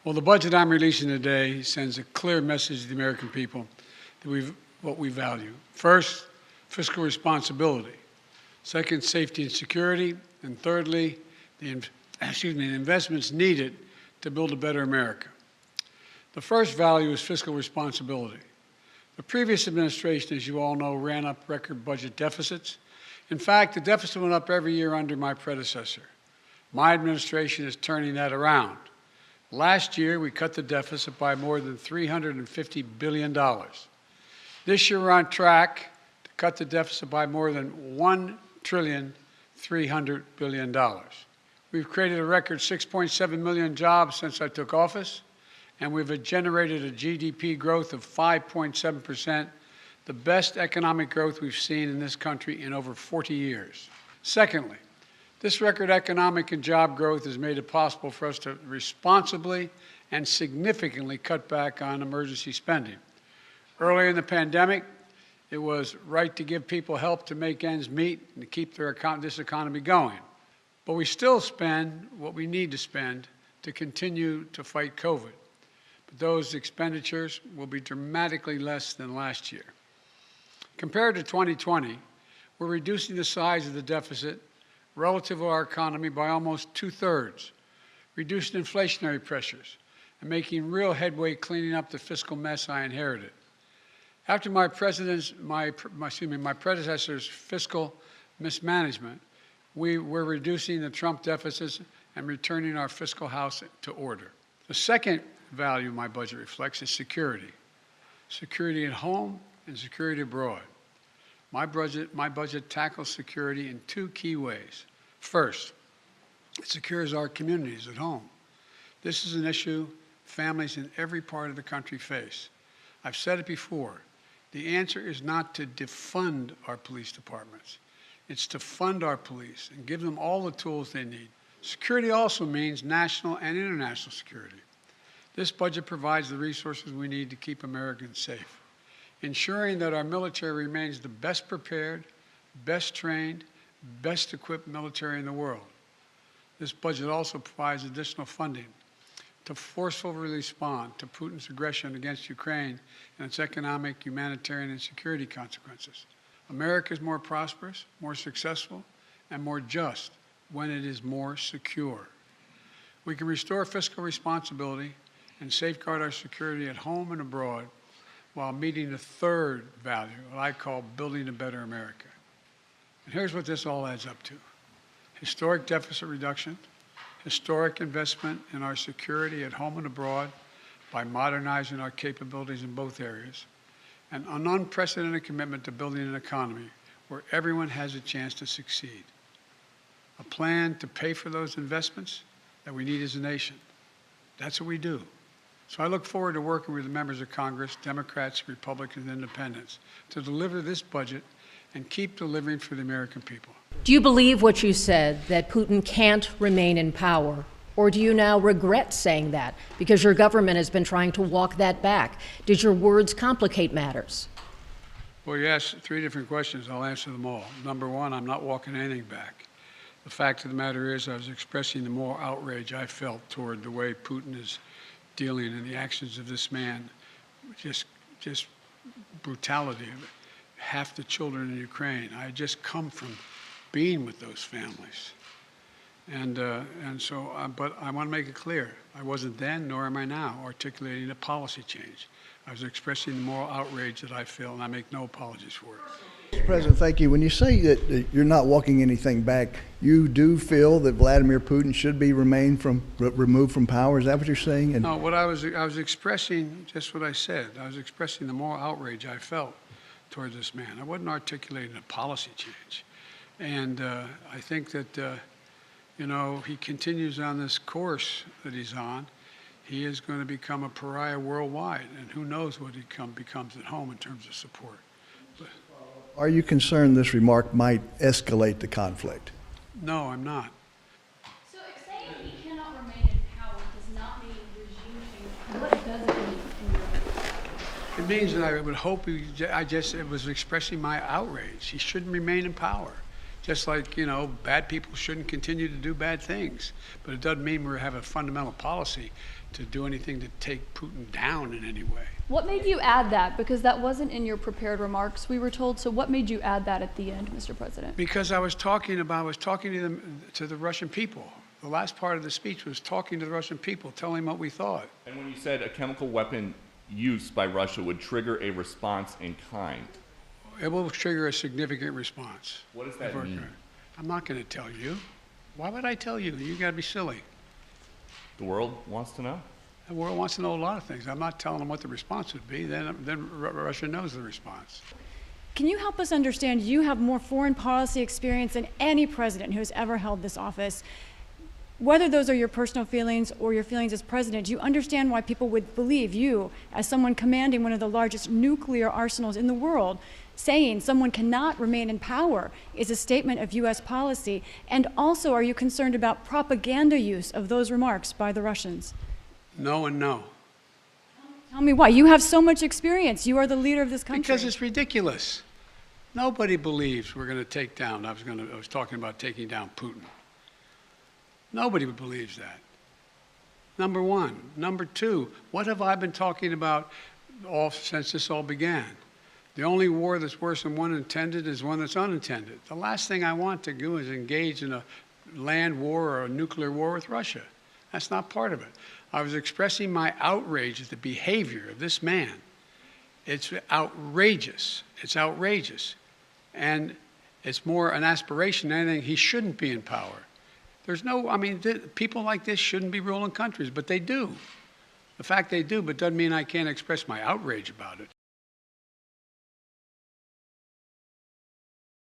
Well, the budget I'm releasing today sends a clear message to the American people that what we value. First, fiscal responsibility. Second, safety and security. And thirdly, the investments needed to build a better America. The first value is fiscal responsibility. The previous administration, as you all know, ran up record budget deficits. In fact, the deficit went up every year under my predecessor. My administration is turning that around. Last year, we cut the deficit by more than $350 billion. This year, we're on track to cut the deficit by more than $1,300 billion. We've created a record 6.7 million jobs since I took office, and we've generated a GDP growth of 5.7%, the best economic growth we've seen in this country in over 40 years. Secondly, this record economic and job growth has made it possible for us to responsibly and significantly cut back on emergency spending. Earlier in the pandemic, it was right to give people help to make ends meet and to keep this economy going. But we still spend what we need to spend to continue to fight COVID. But those expenditures will be dramatically less than last year. Compared to 2020, we're reducing the size of the deficit relative to our economy by almost 2/3, reducing inflationary pressures, and making real headway cleaning up the fiscal mess I inherited. After my predecessor's fiscal mismanagement, we're reducing the Trump deficits and returning our fiscal house to order. The second value my budget reflects is security. Security at home and security abroad. My budget tackles security in two key ways. First, it secures our communities at home. This is an issue families in every part of the country face. I've said it before. The answer is not to defund our police departments. It's to fund our police and give them all the tools they need. Security also means national and international security. This budget provides the resources we need to keep Americans safe, ensuring that our military remains the best prepared, best trained, best equipped military in the world. This budget also provides additional funding to forcefully respond to Putin's aggression against Ukraine and its economic, humanitarian, and security consequences. America is more prosperous, more successful, and more just when it is more secure. We can restore fiscal responsibility and safeguard our security at home and abroad while meeting the third value, what I call building a better America. And here's what this all adds up to. Historic deficit reduction, historic investment in our security at home and abroad by modernizing our capabilities in both areas, and an unprecedented commitment to building an economy where everyone has a chance to succeed. A plan to pay for those investments that we need as a nation. That's what we do. So I look forward to working with the members of Congress, Democrats, Republicans, and Independents, to deliver this budget and keep delivering for the American people. Do you believe what you said, that Putin can't remain in power? Or do you now regret saying that because your government has been trying to walk that back? Did your words complicate matters? Well, you asked three different questions. I'll answer them all. Number one, I'm not walking anything back. The fact of the matter is I was expressing the moral outrage I felt toward the way Putin is dealing in the actions of this man, just brutality. Half the children in Ukraine. I had just come from being with those families. But I want to make it clear, I wasn't then, nor am I now, articulating a policy change. I was expressing the moral outrage that I feel, and I make no apologies for it. Mr. President, thank you. When you say that you're not walking anything back, you do feel that Vladimir Putin should be removed from power? Is that what you're saying? No, what I was expressing just what I said. I was expressing the moral outrage I felt towards this man. I wasn't articulating a policy change. And I think that, he continues on this course that he's on. He is going to become a pariah worldwide, and who knows what he becomes at home in terms of support. Are you concerned this remark might escalate the conflict? No, I'm not. So if saying he cannot remain in power does not mean regime change, what does it mean in your opinion? It means that I would hope it was expressing my outrage. He shouldn't remain in power. Just like, bad people shouldn't continue to do bad things. But it doesn't mean we have a fundamental policy to do anything to take Putin down in any way. What made you add that? Because that wasn't in your prepared remarks, we were told. So what made you add that at the end, Mr. President? Because I was talking to the Russian people. The last part of the speech was talking to the Russian people, telling them what we thought. And when you said a chemical weapon use by Russia would trigger a response in kind, It will trigger a significant response. what does that mean? I'm not going to tell you. Why would I tell you? You got to be silly. The world wants to know? The world wants to know a lot of things. I'm not telling them what the response would be. Then Russia knows the response. Can you help us understand, you have more foreign policy experience than any president who has ever held this office. Whether those are your personal feelings or your feelings as president, do you understand why people would believe you, as someone commanding one of the largest nuclear arsenals in the world, saying someone cannot remain in power is a statement of U.S. policy? And also, are you concerned about propaganda use of those remarks by the Russians? No and no. Tell me why. You have so much experience. You are the leader of this country. Because it's ridiculous. Nobody believes we're going to take down. I was talking about taking down Putin. Nobody believes that. Number one. Number two, what have I been talking about since this all began? The only war that's worse than one intended is one that's unintended. The last thing I want to do is engage in a land war or a nuclear war with Russia. That's not part of it. I was expressing my outrage at the behavior of this man. It's outrageous. It's outrageous. And it's more an aspiration than anything. He shouldn't be in power. People like this shouldn't be ruling countries, but they do. The fact they do, but doesn't mean I can't express my outrage about it.